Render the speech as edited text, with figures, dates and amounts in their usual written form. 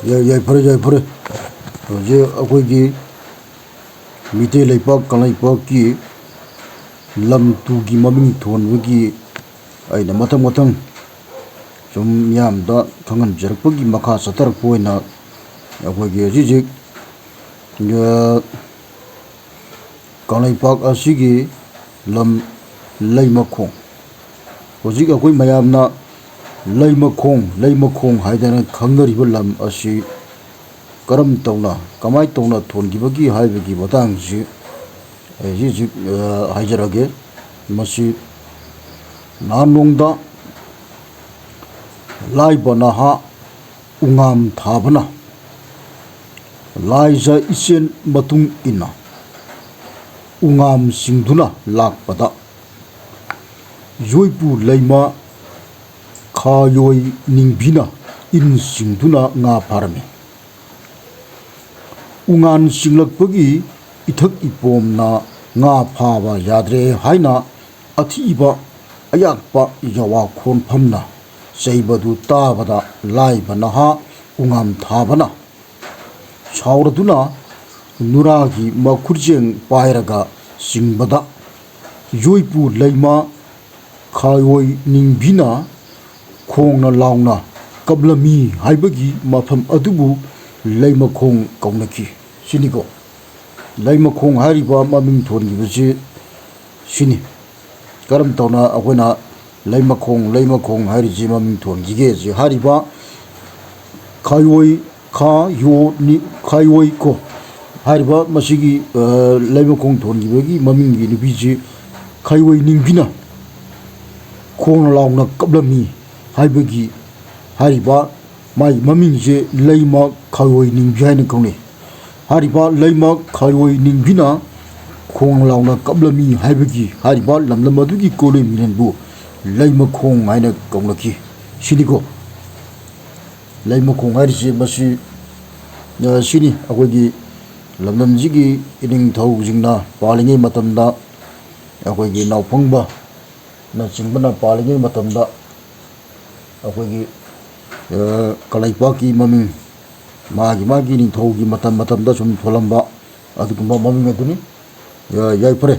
ꯌꯥꯏꯐꯔꯦ ꯌꯥꯏꯐꯔꯦ ꯍꯧꯖꯤꯛ ꯑꯩꯈꯣꯏꯒꯤ ꯃꯤꯇꯩ ꯂꯩꯄꯥꯛ ꯀꯪꯂꯩꯄꯥꯛꯀꯤ ꯂꯝ ꯇꯨꯒꯤ ꯃꯃꯤꯡ ꯊꯣꯟꯕꯒꯤ ꯑꯩꯅ ꯃꯊꯪ ꯁꯨꯝ ꯃꯤꯌꯥꯝꯗ ꯈꯪꯍꯟꯖꯔꯛꯄꯒꯤ ꯃꯈꯥ ꯆꯠꯊꯔꯛꯄ ꯑꯣꯏꯅ ꯑꯩꯈꯣꯏꯒꯤ ꯍꯧꯖꯤꯛ ꯀꯪꯂꯩꯄꯥꯛ ꯑꯁꯤꯒꯤ ꯂꯝ ꯂꯩꯃꯈꯣꯡ ꯍꯧꯖꯤꯛ ꯑꯩꯈꯣꯏ ꯃꯌꯥꯝꯅ ꯂꯩꯃꯈꯣꯡ ꯍꯥꯏꯗꯅ ꯈꯪꯅꯔꯤꯕ ꯂꯝ ꯑꯁꯤ ꯀꯔꯝ ꯇꯧꯅ ꯀꯃꯥꯏ ꯇꯧꯅ ꯊꯣꯟꯈꯤꯕꯒꯤ ꯍꯥꯏꯕꯒꯤ ꯃꯇꯥꯡꯁꯤ ꯍꯧꯖꯤꯛ ꯍꯥꯏꯖꯔꯒꯦ ꯃꯁꯤ ꯅꯍꯥꯟꯅꯣꯡꯗ ꯂꯥꯏꯕ ꯅꯍꯥ ꯎꯉꯥꯝ ꯊꯥꯕꯅ ꯂꯥꯏꯖ ꯏꯆꯦꯜ ꯃꯇꯨꯡ ꯏꯟꯅ ꯎꯉꯥꯝꯁꯤꯡꯗꯨꯅ ꯂꯥꯛꯄꯗ ꯌꯣꯏꯄꯨ ꯂꯩꯃ ꯈꯥꯌꯣꯏ ꯅꯤꯡꯕꯤꯅ ꯏꯟ ꯆꯤꯡꯗꯨꯅ ꯉꯥ ꯐꯥꯔꯝꯃꯤ꯫ ꯎꯉꯥꯟ ꯆꯤꯡꯂꯛꯄꯒꯤ ꯏꯊꯛ ꯏꯄꯣꯝꯅ ꯉꯥ ꯐꯥꯕ ꯌꯥꯗ꯭ꯔꯦ ꯍꯥꯏꯅ ꯑꯊꯤꯕ ꯑꯌꯥꯛꯄ ꯌꯥꯋꯥ ꯈꯣꯟꯐꯝꯅ ꯆꯩꯕꯗꯨ ꯇꯥꯕꯗ ꯂꯥꯏꯕ ꯅꯍꯥ ꯎꯉꯥꯝ ꯊꯥꯕꯅ ꯁꯥꯎꯔꯗꯨꯅ ꯅꯨꯔꯥꯒꯤ ꯃꯈꯨꯔꯖꯦꯡ ꯄꯥꯏꯔꯒ ꯆꯤꯡꯕꯗ ꯌꯣꯏꯄꯨ ꯂꯩꯃ ꯈꯥꯌꯣꯏ ꯅꯤꯡꯕꯤꯅ ꯈꯣꯡꯅ ꯂꯥꯎꯅ ꯀꯞꯂꯝꯃꯤ ꯍꯥꯏꯕꯒꯤ ꯃꯐꯝ ꯑꯗꯨꯕꯨ ꯂꯩꯃꯈꯣꯡ ꯀꯧꯅꯈꯤ ꯁꯤꯅꯤꯀꯣ꯫ ꯂꯩꯃꯈꯣꯡ ꯍꯥꯏꯔꯤꯕ ꯃꯃꯤꯡ ꯊꯣꯟꯈꯤꯕꯁꯤ ꯁꯤꯅꯤ ꯀꯔꯝ ꯇꯧꯅ ꯑꯩꯈꯣꯏꯅ ꯂꯩꯃꯈꯣꯡ ꯍꯥꯏꯔꯤꯁꯤ ꯃꯃꯤꯡ ꯊꯣꯟꯈꯤꯒꯦ ꯍꯥꯏꯔꯤꯕ ꯈꯥꯌꯣꯏ ꯀꯣ ꯍꯥꯏꯔꯤꯕ ꯃꯁꯤꯒꯤ ꯂꯩꯃꯈꯣꯡ ꯊꯣꯟꯈꯤꯕꯒꯤ ꯃꯃꯤꯡꯒꯤ ꯅꯨꯄꯤꯁꯤ ꯈꯥꯌꯣꯏ ꯅꯤꯡꯕꯤꯅ ꯈꯣꯡꯅ ꯂꯥꯎꯅ ꯀꯞꯂꯝꯃꯤ ꯍꯥꯏꯕꯒꯤ ꯍꯥꯏꯔꯤꯕ ꯃꯥꯒꯤ ꯃꯃꯤꯡꯁꯦ ꯂꯩꯃ ꯈꯥꯌꯣꯏ ꯅꯤꯡꯕꯤ ꯍꯥꯏꯅ ꯀꯧꯅꯩ꯫ ꯍꯥꯏꯔꯤꯕ ꯂꯩꯃ ꯈꯥꯌꯣꯏ ꯅꯤꯡꯕꯤꯅ ꯈꯣꯡꯅ ꯂꯥꯎꯅ ꯀꯞꯂꯝꯃꯤ ꯍꯥꯏꯕꯒꯤ ꯍꯥꯏꯔꯤꯕ ꯂꯝꯗꯝ ꯑꯗꯨꯒꯤ ꯀꯣꯂꯣꯅꯤꯌꯟꯕꯨ ꯂꯩꯃꯈꯣꯡ ꯍꯥꯏꯅ ꯀꯧꯅꯈꯤ ꯁꯤꯅꯤꯀꯣ꯫ ꯂꯩꯃꯈꯣꯡ ꯍꯥꯏꯔꯤꯁꯤ ꯃꯁꯤ ꯁꯤꯅꯤ ꯑꯩꯈꯣꯏꯒꯤ ꯂꯝꯗꯝꯁꯤꯒꯤ ꯏꯅꯤꯡꯊꯧꯁꯤꯡꯅ ꯄꯥꯜꯂꯤꯉꯩ ꯃꯇꯝꯗ ꯑꯩꯈꯣꯏꯒꯤ ꯅꯥꯎꯐꯪꯕꯅꯆꯤꯡꯕꯅ ꯄꯥꯜꯂꯤꯉꯩ ꯃꯇꯝꯗ ꯑꯩꯈꯣꯏꯒꯤ ꯀꯪꯂꯩꯄꯥꯛꯀꯤ ꯃꯃꯤꯡ ꯃꯥꯒꯤ ꯅꯤꯡꯊꯧꯒꯤ ꯃꯇꯝꯗ ꯁꯨꯝ ꯊꯣꯜꯂꯝꯕ ꯑꯗꯨꯒꯨꯝꯕ ꯃꯃꯤꯡ ꯑꯗꯨꯅꯤ꯫ ꯌꯥꯏꯐꯔꯦ